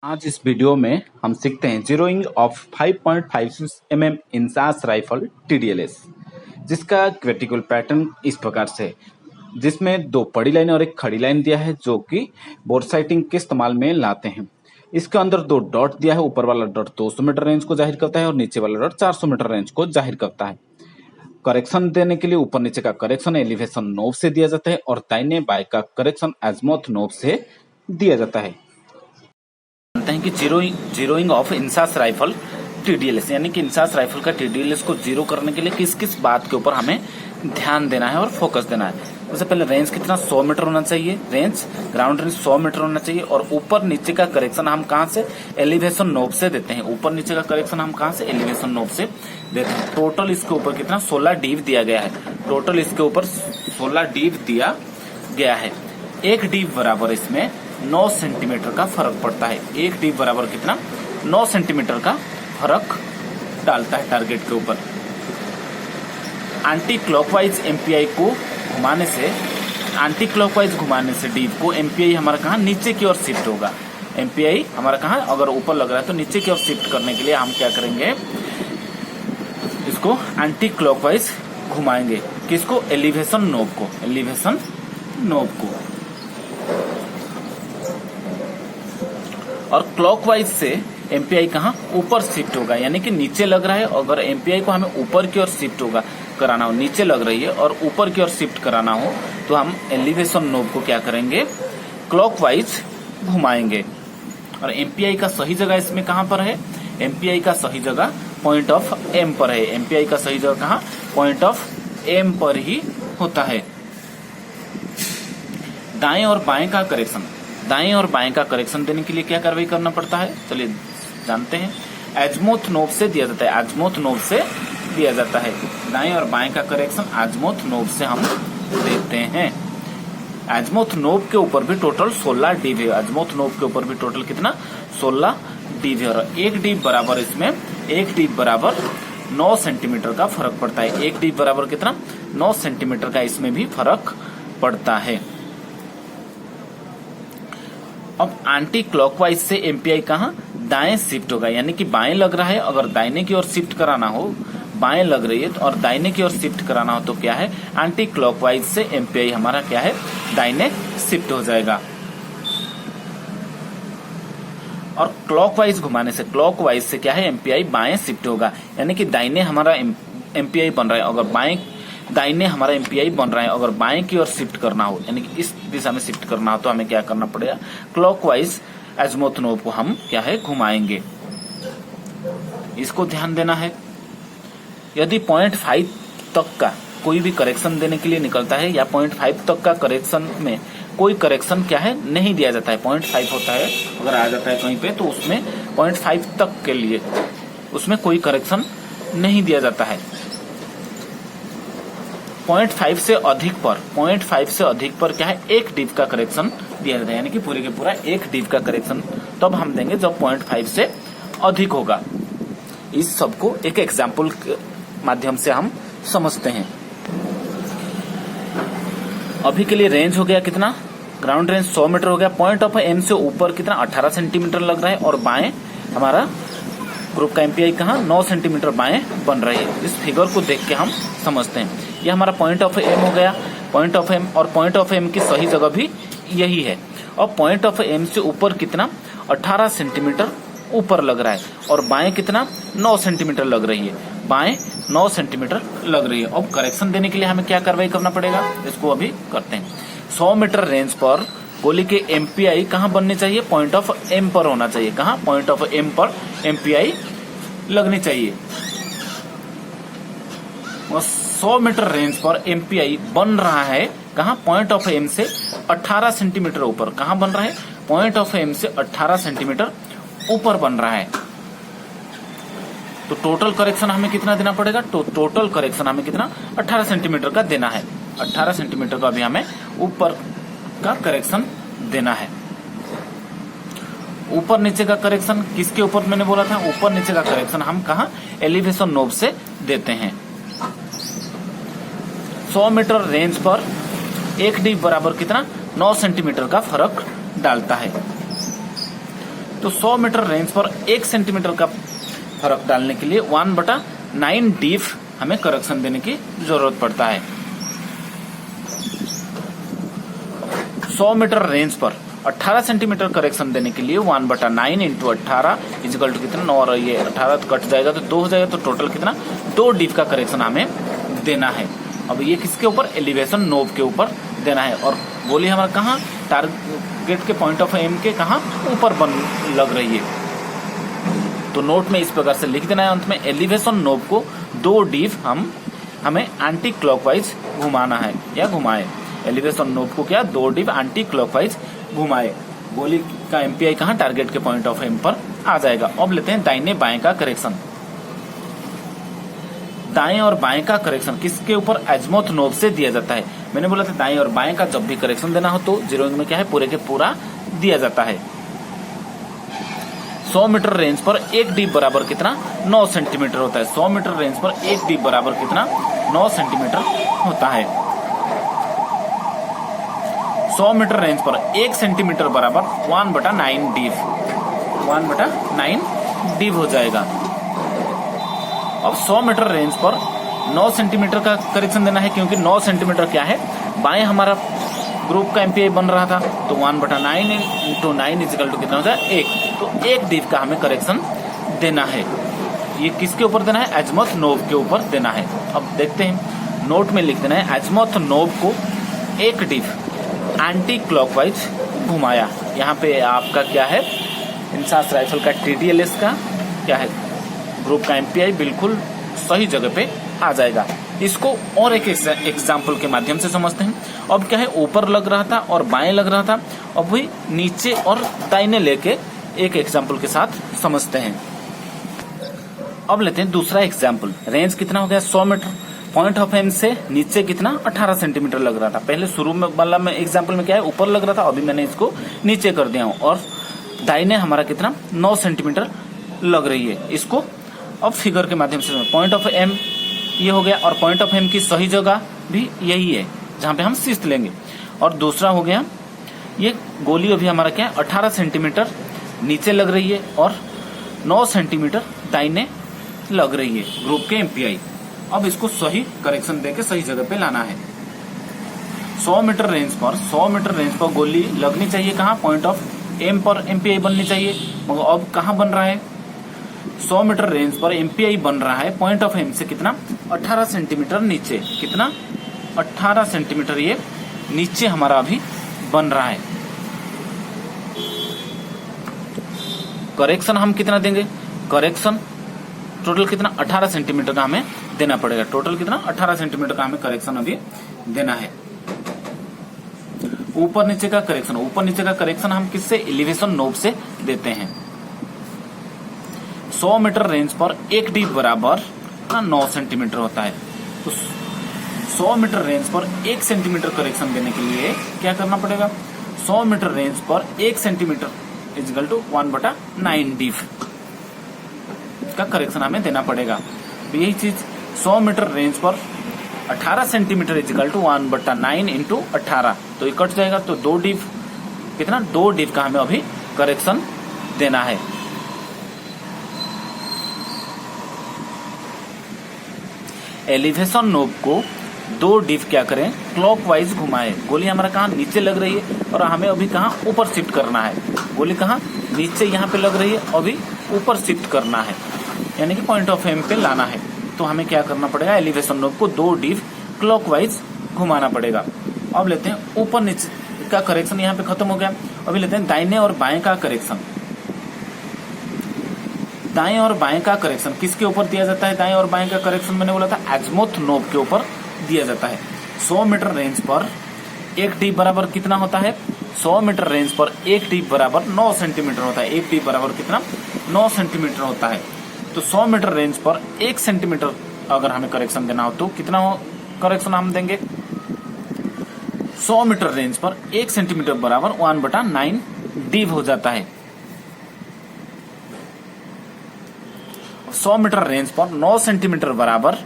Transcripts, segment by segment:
आज इस वीडियो में हम सीखते हैं zeroing of 5.56 mm INSAS rifle TDLS, जिसका क्रिटिकल पैटर्न इस प्रकार से है, जिसमें दो बड़ी लाइन और एक खड़ी लाइन दिया है जो कि बोर्ड साइटिंग के इस्तेमाल में लाते हैं। इसके अंदर दो डॉट दिया है, ऊपर वाला डॉट 200 मीटर रेंज को जाहिर करता है और नीचे वाला डॉट 400 मीटर रेंज को जाहिर करता है। करेक्शन देने के लिए ऊपर नीचे का करेक्शन एलिवेशन नोब से दिया जाता है और दाहिने बाएं का करेक्शन एजमोथ नोब से दिया जाता है। जानते हैं कि zeroing of INSAS rifle TDLS यानी कि इंसास राइफल का TDLS को जीरो करने के लिए किस किस बात के ऊपर हमें ध्यान देना है और फोकस देना है। सबसे पहले रेंज कितना 100 मीटर होना चाहिए, रेंज ग्राउंड रेंज 100 मीटर होना चाहिए और ऊपर नीचे का करेक्शन हम कहां से एलिवेशन नोब से देते हैं। ऊपर नीचे का करेक्शन हम कहां से एलिवेशन नोब से देते हैं। टोटल इसके ऊपर कितना 16 डीव दिया गया है। टोटल इसके ऊपर 16 डीव दिया गया है। एक डीव बराबर इसमें 9 सेंटीमीटर का फर्क पड़ता है। एक डीव बराबर कितना 9 सेंटीमीटर का फर्क डालता है टारगेट के ऊपर। एंटी क्लॉकवाइज MPI को घुमाने से डीव को MPI हमारा कहाँ नीचे की ओर शिफ्ट होगा। MPI हमारा कहाँ अगर ऊपर लग रहा है तो नीचे की ओर शिफ्ट करने के लिए हम क्या करेंगे, इसको एंटी क्लॉकवाइज घुमाएंगे। किसको? एलिवेशन नोब को। और क्लॉकवाइज से MPI कहाँ ऊपर शिफ्ट होगा, यानी कि नीचे लग रहा है। अगर MPI को हमें ऊपर की ओर शिफ्ट कराना हो, नीचे लग रही है और ऊपर की ओर शिफ्ट कराना हो तो हम एलिवेशन नोब को क्या करेंगे, क्लॉकवाइज घुमाएंगे। और MPI का सही जगह इसमें कहां पर है? MPI का सही जगह पॉइंट ऑफ M पर है। MPI का सही जगह कहां? पॉइंट ऑफ M पर ही होता है। दाएं और बाएं का करेक्शन देने के लिए क्या कार्रवाई करना पड़ता है, चलिए जानते हैं। एजमोथ नोब से दिया जाता है। दाएं और बाएं का करेक्शन एजमोथ नोब से हम देते हैं। एजमोथ नोब के ऊपर भी टोटल 16 डीव है। एजमोथ नोब के ऊपर भी टोटल कितना 16 डीव है। और एक डीव बराबर 9 सेंटीमीटर का फर्क पड़ता है। एक डीव बराबर कितना 9 सेंटीमीटर का इसमें भी फर्क पड़ता है। अब एंटी क्लॉकवाइज से MPI कहां दाएं शिफ्ट होगा, यानी कि बाएं लग रहा है। अगर दाहिने की ओर शिफ्ट कराना हो, बाएं लग रही है और दाहिने की ओर शिफ्ट कराना हो तो क्या है, एंटी क्लॉकवाइज से MPI हमारा क्या है, दाहिने शिफ्ट हो जाएगा। और क्लॉकवाइज घुमाने से क्या है, MPI बाएं शिफ्ट होगा, यानी कि दाहिने हमारा MPI बन रहा है। अगर दाहिने हमारा MPI बन रहा है, अगर बाएं की ओर शिफ्ट करना हो, यानी कि इस दिशा में शिफ्ट करना हो तो हमें क्या करना पड़ेगा, क्लॉकवाइज एजमोथ नोब को हम क्या है घुमाएंगे। इसको ध्यान देना है। यदि 0.5 तक का कोई भी करेक्शन देने के लिए निकलता है या 0.5 तक का करेक्शन में कोई करेक्शन क्या है नहीं दिया जाता है, 0.5 होता है अगर आ जाता है कहीं पे तो उसमें 0.5 तक के लिए उसमें कोई करेक्शन नहीं दिया जाता है। 0.5 से अधिक पर क्या है, एक डीव का करेक्शन दिया जाता है, यानी कि पूरे के पूरा एक डीव का करेक्शन तब हम देंगे जब 0.5 से अधिक होगा। इस सबको एक एग्जाम्पल के माध्यम से हम समझते हैं। अभी के लिए रेंज हो गया कितना, ग्राउंड रेंज 100 मीटर हो गया। पॉइंट ऑफ M से ऊपर कितना 18 सेंटीमीटर लग रहा है और बाएं हमारा ग्रुप का MPI कहाँ 9 सेंटीमीटर बाएं बन रही है। इस फिगर को देख के हम समझते हैं। ये हमारा पॉइंट ऑफ M हो गया, पॉइंट ऑफ M, और पॉइंट ऑफ M की सही जगह भी यही है। और पॉइंट ऑफ M से ऊपर कितना 18 सेंटीमीटर ऊपर लग रहा है और बाएं कितना 9 सेंटीमीटर लग रही है। बाएं 9 सेंटीमीटर लग रही है। अब करेक्शन देने के लिए हमें क्या कार्रवाई करना पड़ेगा, इसको अभी करते हैं। 100 मीटर रेंज पर गोली के MPI कहाँ बननी चाहिए, पॉइंट ऑफ M पर होना चाहिए। कहाँ, पॉइंट ऑफ M पर MPI लगनी चाहिए। 100 मीटर रेंज पर MPI बन रहा है कहाँ, पॉइंट ऑफ M से 18 सेंटीमीटर ऊपर। कहाँ बन रहा है, पॉइंट ऑफ M से 18 सेंटीमीटर ऊपर बन रहा है। तो टोटल करेक्शन हमें कितना देना पड़ेगा, तो टोटल करेक्शन हमें कितना 18 सेंटीमीटर का देना है। 18 सेंटीमीटर का भी हमें ऊपर का करेक्शन देना है। ऊपर नीचे का करेक्शन किसके ऊपर मैंने बोला था, ऊपर नीचे का करेक्शन हम कहा एलिवेशन नोब से देते हैं। 100 मीटर रेंज पर एक डीव बराबर कितना 9 सेंटीमीटर का फर्क डालता है। तो 100 मीटर रेंज पर 1 सेंटीमीटर का फर्क डालने के लिए 1/9 डीफ हमें करेक्शन देने की जरूरत पड़ता है। 100 मीटर रेंज पर 18 सेंटीमीटर करेक्शन देने के लिए 1/9 इंटू 18 इजिकल टू कितना 9, और ये 18 कट जाएगा तो 2 हो जाएगा, तो टोटल कितना 2 डीफ का करेक्शन हमें देना है। अब ये किसके ऊपर, एलिवेशन नोब के ऊपर देना है, और गोली हमारा कहाँ, टारगेट के पॉइंट ऑफ एम के कहाँ, ऊपर बन लग रही है। तो नोट में इस प्रकार से लिख देना है अंत में, एलिवेशन नोब को 2 डीफ हमें एंटी क्लॉकवाइज घुमाना है या घुमाए। एलिवेशन नोब को क्या 2 डीफ एंटी क्लॉकवाइज घुमाए। गोली का एमपीआई कहाँ, टारगेट के पॉइंट ऑफ एम पर आ जाएगा। अब लेते हैं दाहिने बाएं का करेक्शन। दाएं और बाएं का करेक्शन किसके ऊपर, एजमोथ नोब से दिया जाता है। मैंने बोला था दाएं और बाएं का जब भी करेक्शन देना हो तो जीरोइंग में क्या है, पूरे के पूरा दिया जाता है। 100 मीटर रेंज पर 1 डीप बराबर कितना 9 सेंटीमीटर होता है। 100 मीटर रेंज पर 1 डीप बराबर कितना 9 सेंटीमीटर होता है। 100 मीटर रेंज पर 1 सेंटीमीटर बराबर 1/9 डीप, 1/9 डीप हो जाएगा। अब 100 मीटर रेंज पर 9 सेंटीमीटर का करेक्शन देना है, क्योंकि 9 सेंटीमीटर क्या है, बाएं हमारा ग्रुप का एमपीआई बन रहा था, तो 1/9 इंटू 9 इजिकल टू कितना हो जाए 1, तो 1 डीप का हमें करेक्शन देना है। ये किसके ऊपर देना है, एजमोथ नोब के ऊपर देना है। अब देखते हैं, नोट में लिख देना है एजमोथ नोब को 1 डीप एंटी क्लॉकवाइज घुमाया। यहाँ पे आपका क्या है, इंसास राइफल का TDLS का क्या है, ग्रुप का एमपीआई बिल्कुल सही जगह पे आ जाएगा। इसको और एक एग्जाम्पल के माध्यम से समझते हैं। अब क्या है, ऊपर लग रहा था और बाएं लग रहा था, अब वही नीचे और दाहिने लेके एक एग्जाम्पल के साथ समझते हैं। अब लेते हैं दूसरा एग्जाम्पल। रेंज कितना हो गया 100 मीटर, पॉइंट ऑफ एम से नीचे कितना 18 सेंटीमीटर लग रहा था। पहले शुरू में वाला में एग्जाम्पल में क्या है, ऊपर लग रहा था, अभी मैंने इसको नीचे कर दिया हूँ, और दाहिने हमारा कितना 9 सेंटीमीटर लग रही है। इसको अब फिगर के माध्यम से पॉइंट ऑफ एम ये हो गया, और पॉइंट ऑफ एम की सही जगह भी यही है जहां पे हम शिस्त लेंगे। और दूसरा हो गया, ये गोली अभी हमारा क्या है 18 सेंटीमीटर नीचे लग रही है और 9 सेंटीमीटर दाहिने लग रही है ग्रुप के एमपीआई। अब इसको सही करेक्शन देके सही जगह पे लाना है। 100 मीटर रेंज पर गोली लगनी चाहिए कहाँ, पॉइंट ऑफ एम पर एमपीआई बननी चाहिए, मगर अब कहाँ बन रहा है, 100 मीटर रेंज पर एमपीआई बन रहा है पॉइंट ऑफ एम से कितना 18 सेंटीमीटर नीचे, कितना 18 सेंटीमीटर ये नीचे हमारा अभी बन रहा है। करेक्शन हम कितना देंगे, करेक्शन टोटल कितना 18 सेंटीमीटर का हमें देना पड़ेगा। टोटल कितना 18 सेंटीमीटर का हमें करेक्शन अभी देना है। ऊपर नीचे का करेक्शन हम किससे, एलिवेशन नोब से देते हैं। 100 मीटर रेंज पर 1 डीप बराबर 9 सेंटीमीटर होता है। तो 100 मीटर रेंज पर 1 सेंटीमीटर करेक्शन देने के लिए क्या करना पड़ेगा, 100 मीटर रेंज पर 1 सेंटीमीटर इजिकल टू 1/9 डीप का करेक्शन हमें देना पड़ेगा। तो यही चीज 100 मीटर रेंज पर 18 सेंटीमीटर इजिकल टू 1/9 इंटू 18, तो ये कट जाएगा, तो 2 डीप कितना 2 डीप का हमें अभी करेक्शन देना है। एलिवेशन नोब को 2 डीप क्या करें, क्लॉकवाइज घुमाए। गोली हमारा कहाँ नीचे लग रही है और हमें अभी कहाँ ऊपर शिफ्ट करना है। गोली कहाँ नीचे यहाँ पे लग रही है, अभी ऊपर शिफ्ट करना है, यानी कि पॉइंट ऑफ एम पे लाना है। तो हमें क्या करना पड़ेगा, एलिवेशन नोब को 2 डीप क्लॉकवाइज घुमाना पड़ेगा। अब लेते हैं ऊपर नीचे का करेक्शन, यहाँ पे खत्म हो गया। अभी लेते हैं दाहिने और बाएं का करेक्शन। दाएं और बाएं का करेक्शन किसके ऊपर दिया जाता है, दाएं और बाएं का करेक्शन मैंने बोला था एजमोथ नोब के ऊपर दिया जाता है। 100 मीटर रेंज पर 1 डीप बराबर कितना होता है, 100 मीटर रेंज पर 1 डीप बराबर 9 सेंटीमीटर होता है। 1 डीप बराबर कितना 9 सेंटीमीटर होता है। तो 100 मीटर रेंज पर 1 सेंटीमीटर अगर हमें करेक्शन देना हो तो कितना करेक्शन हम देंगे, 100 मीटर रेंज पर 1 सेंटीमीटर बराबर 1/9 डीप हो जाता है। 100 मीटर रेंज पर 9 सेंटीमीटर बराबर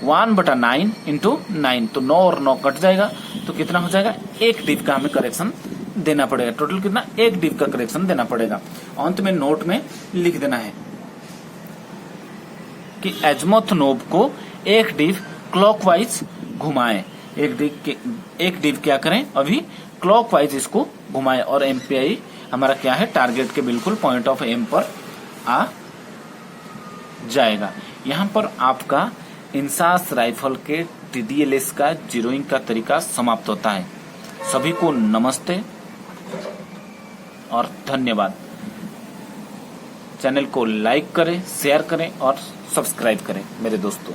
1/9 इंटू 9, तो 9 और 9 कट जाएगा, तो कितना हो जाएगा 1 डीप का हमें करेक्शन देना पड़ेगा। टोटल कितना, 1 डिव का करेक्शन देना पड़ेगा। अंत में नोट में लिख देना है कि एजमोथ नोब को 1 डिव क्लॉकवाइज घुमाएं। एक डिव क्या करें, अभी क्लॉकवाइज इसको घुमाएं और एमपीआई हमारा क्या है, टारगेट के बिल्कुल पॉइंट ऑफ एम पर आ जाएगा। यहाँ पर आपका इंसास राइफल के टीडीएलएस का जीरोइंग का तरीका समाप्त होता है। सभी को नमस्ते और धन्यवाद। चैनल को लाइक करें, शेयर करें और सब्सक्राइब करें मेरे दोस्तों।